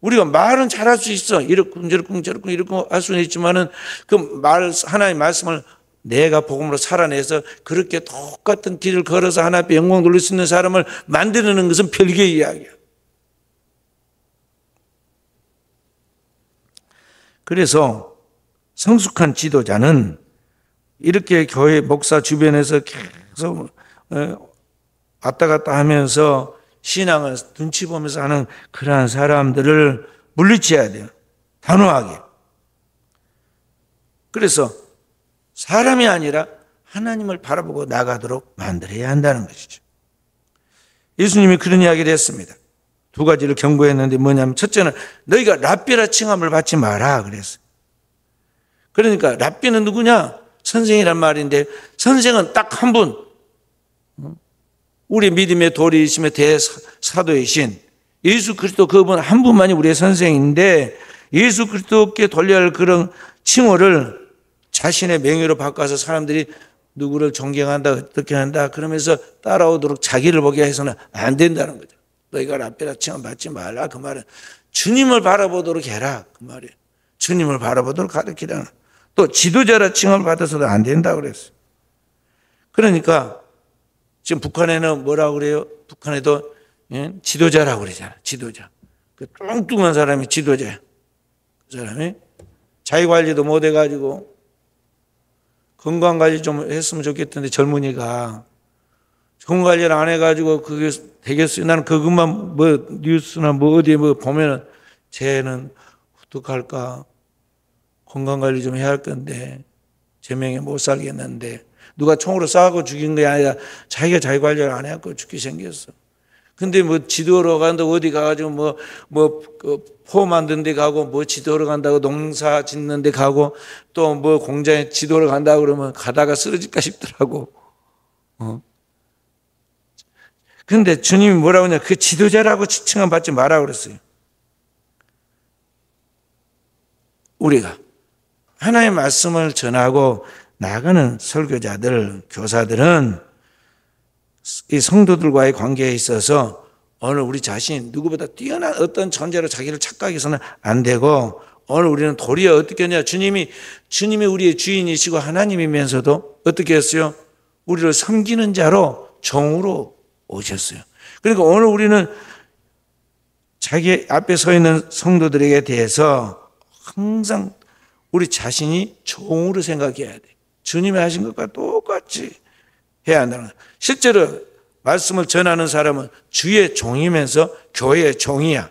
우리가 말은 잘할 수 있어. 이렇고 저렇고 이렇고 할 수는 있지만은 그 하나님의 말씀을 내가 복음으로 살아내서 그렇게 똑같은 길을 걸어서 하나님 앞에 영광 돌릴 수 있는 사람을 만드는 것은 별개의 이야기야. 그래서 성숙한 지도자는 이렇게 교회 목사 주변에서 계속 왔다 갔다 하면서 신앙을 눈치 보면서 하는 그러한 사람들을 물리쳐야 돼요. 단호하게. 그래서 사람이 아니라 하나님을 바라보고 나가도록 만들어야 한다는 것이죠. 예수님이 그런 이야기를 했습니다. 두 가지를 경고했는데 뭐냐면 첫째는 너희가 랍비라 칭함을 받지 마라 그랬어요. 그러니까 랍비는 누구냐? 선생이란 말인데 선생은 딱 한 분. 우리 믿음의 도리이시며 대사도이신 예수 그리스도 그분 한 분만이 우리의 선생인데 예수 그리스도께 돌려야 할 그런 칭호를 자신의 명예로 바꿔서 사람들이 누구를 존경한다 어떻게 한다 그러면서 따라오도록 자기를 보게 해서는 안 된다는 거죠. 너희가 랍비라 칭함 받지 말라 그 말은 주님을 바라보도록 해라 그 말이에요. 주님을 바라보도록 가르치라는. 또 지도자라 칭함을 받아서도 안 된다 그랬어요. 그러니까 지금 북한에는 뭐라고 그래요? 북한에도 지도자라고 그러잖아. 지도자. 그 뚱뚱한 사람이 지도자야. 그 사람이 자기관리도 못 해가지고 건강관리 좀 했으면 좋겠던데 젊은이가 건강관리를 안 해가지고 그게 되겠어요. 나는 그것만 뭐 뉴스나 뭐 어디에 뭐 보면은 쟤는 어떡할까 건강관리 좀 해야 할 건데 제명에 못 살겠는데 누가 총으로 쏴고 죽인 게 아니라 자기가 자기 관리를 안 해갖고 죽게 생겼어. 근데 뭐 지도로 간다고 어디 가가지고 포 만든 데 가고 뭐 지도로 간다고 농사 짓는 데 가고 또 뭐 공장에 지도로 간다고 그러면 가다가 쓰러질까 싶더라고. 근데 주님이 뭐라고 하냐. 그 지도자라고 칭함 받지 마라 그랬어요. 우리가 하나님의 말씀을 전하고 나가는 설교자들, 교사들은 이 성도들과의 관계에 있어서 오늘 우리 자신 누구보다 뛰어난 어떤 존재로 자기를 착각해서는 안 되고 오늘 우리는 도리어 어떻게 하냐. 주님이 우리의 주인이시고 하나님이면서도 어떻게 했어요? 우리를 섬기는 자로 종으로 오셨어요. 그러니까 오늘 우리는 자기 앞에 서 있는 성도들에게 대해서 항상 우리 자신이 종으로 생각해야 돼. 주님이 하신 것과 똑같이 해야 한다는 거예요. 실제로 말씀을 전하는 사람은 주의 종이면서 교회의 종이야.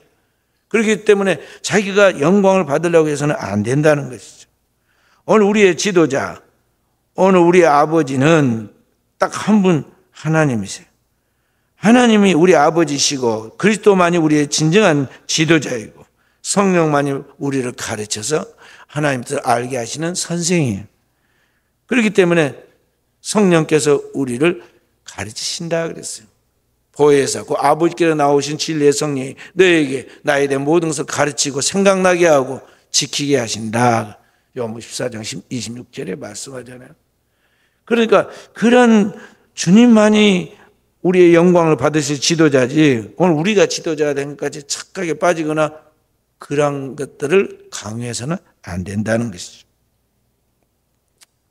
그렇기 때문에 자기가 영광을 받으려고 해서는 안 된다는 것이죠. 오늘 우리의 지도자, 오늘 우리의 아버지는 딱 한 분 하나님이세요. 하나님이 우리 아버지시고 그리스도만이 우리의 진정한 지도자이고 성령만이 우리를 가르쳐서 하나님 뜻을 알게 하시는 선생이에요. 그렇기 때문에 성령께서 우리를 가르치신다 그랬어요. 보혜사, 그 아버지께로 나오신 진리의 성령이 너에게 나에 대한 모든 것을 가르치고 생각나게 하고 지키게 하신다. 요한복음 14장 26절에 말씀하잖아요. 그러니까 그런 주님만이 우리의 영광을 받으실 지도자지 오늘 우리가 지도자가 된 것까지 착각에 빠지거나 그런 것들을 강요해서는 안 된다는 것이죠.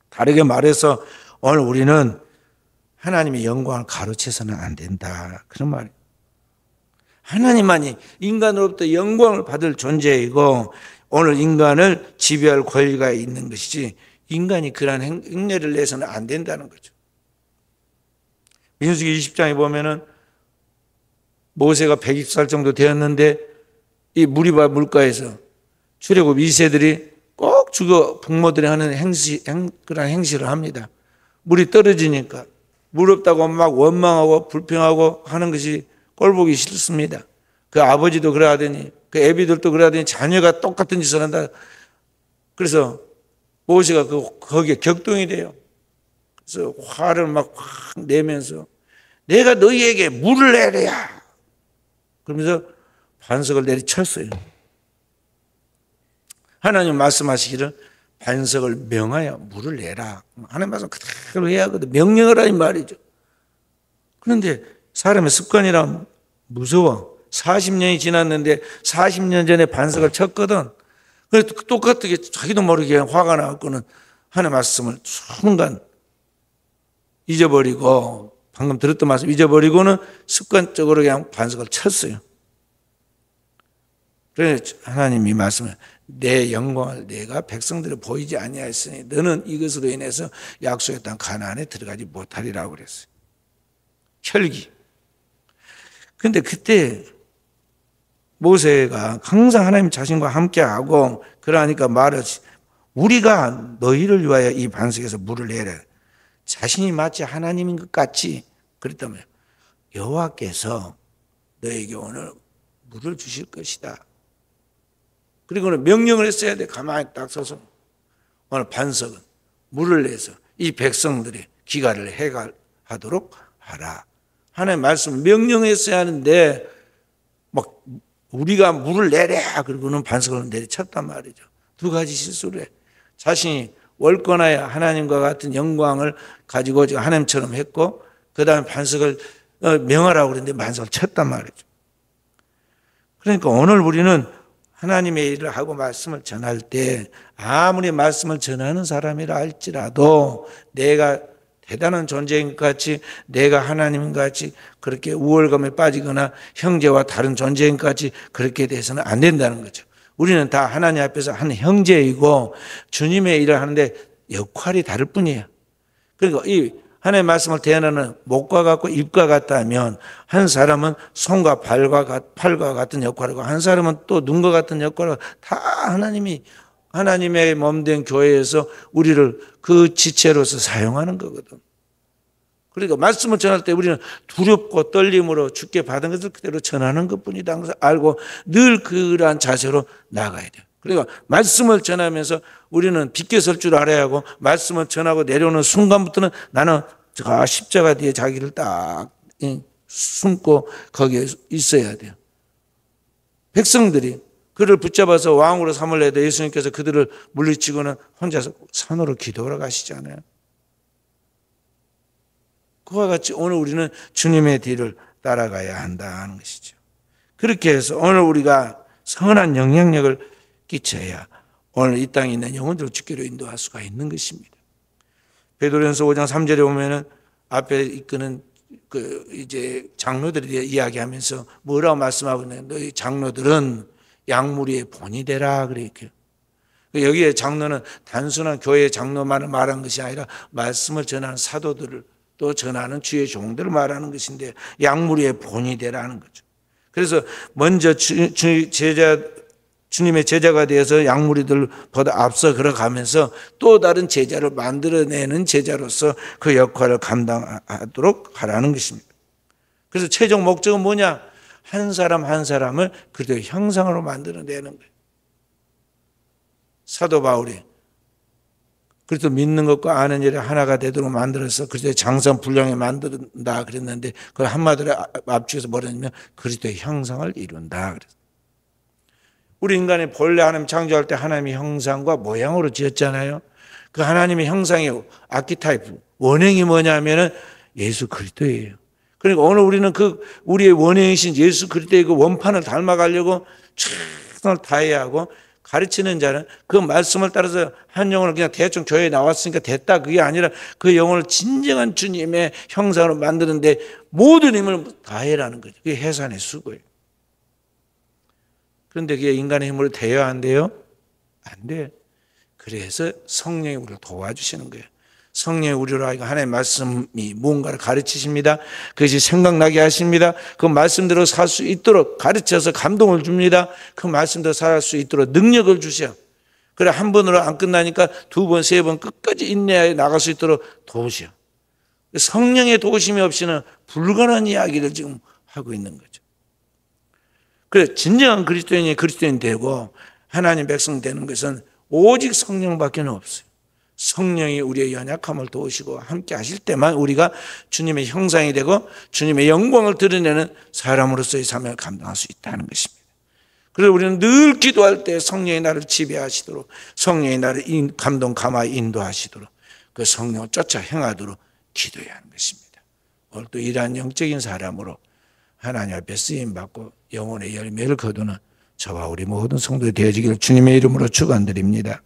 다르게 말해서 오늘 우리는 하나님의 영광을 가로채서는 안 된다. 그런 말이에요. 하나님만이 인간으로부터 영광을 받을 존재이고 오늘 인간을 지배할 권리가 있는 것이지 인간이 그러한 행례를 내서는 안 된다는 거죠. 민수기 20장에 보면은 모세가 120살 정도 되었는데 이 무리바 물가에서 출애굽 2세들이 꼭 죽어 부모들이 하는 그런 행실을 합니다. 물이 떨어지니까 물 없다고 막 원망하고 불평하고 하는 것이 꼴보기 싫습니다. 그 아버지도 그래 하더니 그 애비들도 그래 하더니 자녀가 똑같은 짓을 한다. 그래서 모세가 거기에 격동이 돼요. 그래서 화를 막 확 내면서 내가 너희에게 물을 내려야 그러면서 반석을 내리쳤어요. 하나님 말씀하시기를 반석을 명하여 물을 내라. 하나님 말씀 그대로 해야 하거든. 명령을 하니 말이죠. 그런데 사람의 습관이라 무서워. 40년이 지났는데 40년 전에 반석을 쳤거든. 그래서 똑같게 자기도 모르게 화가 나갖고는 하나님 말씀을 순간 잊어버리고 방금 들었던 말씀 잊어버리고는 습관적으로 그냥 반석을 쳤어요. 그래서 하나님이 말씀을 내 영광을 내가 백성들에 보이지 아니하였으니 너는 이것으로 인해서 약속의 땅 가나안에 들어가지 못하리라고 그랬어요. 혈기. 근데 그때 모세가 항상 하나님 자신과 함께하고 그러니까 말하지 우리가 너희를 위하여 이 반석에서 물을 내라. 자신이 마치 하나님인 것 같이 그랬다면 여호와께서 너에게 오늘 물을 주실 것이다. 그리고는 명령을 했어야 돼. 가만히 딱 서서 오늘 반석은 물을 내서 이 백성들의 기가를 해결하도록 하라. 하나님 말씀 명령했어야 하는데 막 우리가 물을 내려 그러고는 반석을 내리쳤단 말이죠. 두 가지 실수를 해. 자신이 월권하여 하나님과 같은 영광을 가지고 하나님처럼 했고 그 다음에 반석을 명하라고 그랬는데 반석을 쳤단 말이죠. 그러니까 오늘 우리는 하나님의 일을 하고 말씀을 전할 때 아무리 말씀을 전하는 사람이라 할지라도 내가 대단한 존재인 것 같이 내가 하나님 같이 그렇게 우월감에 빠지거나 형제와 다른 존재인 것 같이 그렇게 돼서는 안 된다는 거죠. 우리는 다 하나님 앞에서 한 형제이고 주님의 일을 하는데 역할이 다를 뿐이에요. 그리고 이 하나님의 말씀을 대하는 목과 같고 입과 같다면 한 사람은 손과 팔과 같은 역할이고 한 사람은 또 눈과 같은 역할이고 다 하나님이 하나님의 몸된 교회에서 우리를 그 지체로서 사용하는 거거든. 그러니까 말씀을 전할 때 우리는 두렵고 떨림으로 주께 받은 것을 그대로 전하는 것뿐이라는 것을 알고 늘 그러한 자세로 나아가야 돼요. 그러니까 말씀을 전하면서 우리는 비껴설 줄 알아야 하고, 말씀을 전하고 내려오는 순간부터는 나는 저 십자가 뒤에 자기를 딱 숨고 거기에 있어야 돼요. 백성들이 그를 붙잡아서 왕으로 삼으려 해도 예수님께서 그들을 물리치고는 혼자서 산으로 기도하러 가시잖아요. 그와 같이 오늘 우리는 주님의 뒤를 따라가야 한다는 것이죠. 그렇게 해서 오늘 우리가 선한 영향력을 끼쳐야 오늘 이 땅에 있는 영혼들을 주께로 인도할 수가 있는 것입니다. 베드로전서 5장 3절에 보면은 앞에 이끄는 그 이제 장로들이 이야기하면서 뭐라고 말씀하고 있는데, 너희 장로들은 양무리의 본이 되라 그렇게. 여기에 장로는 단순한 교회 장로만을 말한 것이 아니라 말씀을 전하는 사도들을 또 전하는 주의 종들을 말하는 것인데, 양무리의 본이 되라는 거죠. 그래서 먼저 주님의 제자가 되어서 양무리들보다 앞서 걸어가면서 또 다른 제자를 만들어내는 제자로서 그 역할을 감당하도록 하라는 것입니다. 그래서 최종 목적은 뭐냐? 한 사람 한 사람을 그리스도의 형상으로 만들어내는 거예요. 사도 바울이 그리스도 믿는 것과 아는 일이 하나가 되도록 만들어서 그리스도의 장성 분량에 만든다 그랬는데, 그걸 한마디로 압축해서 뭐냐면 그리스도의 형상을 이룬다 그랬어요. 우리 인간이 본래 하나님 창조할 때 하나님의 형상과 모양으로 지었잖아요. 그 하나님의 형상의 아키타이프, 원형이 뭐냐면은 예수 그리스도예요. 그러니까 오늘 우리는 그 우리의 원형이신 예수 그리스도의 그 원판을 닮아가려고 최선을 다해야 하고, 가르치는 자는 그 말씀을 따라서 한 영혼을 그냥 대충 교회에 나왔으니까 됐다, 그게 아니라 그 영혼을 진정한 주님의 형상으로 만드는데 모든 힘을 다해라는 거죠. 그게 해산의 수고예요. 그런데 그게 인간의 힘으로 돼야 안 돼요? 안 돼. 그래서 성령이 우리를 도와주시는 거예요. 성령이 우리로 하여금 하나님의 말씀이 무언가를 가르치십니다. 그것이 생각나게 하십니다. 그 말씀대로 살 수 있도록 가르쳐서 감동을 줍니다. 그 말씀대로 살 수 있도록 능력을 주셔. 그래 한 번으로 안 끝나니까 두 번, 세 번 끝까지 인내하여 나갈 수 있도록 도우셔. 성령의 도우심이 없이는 불가능한 이야기를 지금 하고 있는 거죠. 그래 진정한 그리스도인이 그리스도인 되고 하나님 백성 되는 것은 오직 성령밖에 없어요. 성령이 우리의 연약함을 도우시고 함께 하실 때만 우리가 주님의 형상이 되고 주님의 영광을 드러내는 사람으로서의 사명을 감당할 수 있다는 것입니다. 그래서 우리는 늘 기도할 때 성령이 나를 지배하시도록, 성령이 나를 감동 감화에 인도하시도록, 그 성령을 쫓아 행하도록 기도해야 하는 것입니다. 오늘 또 이러한 영적인 사람으로 하나님 앞에 쓰임받고 영혼의 열매를 거두는 저와 우리 모든 성도들이 되어지기를 주님의 이름으로 축원드립니다.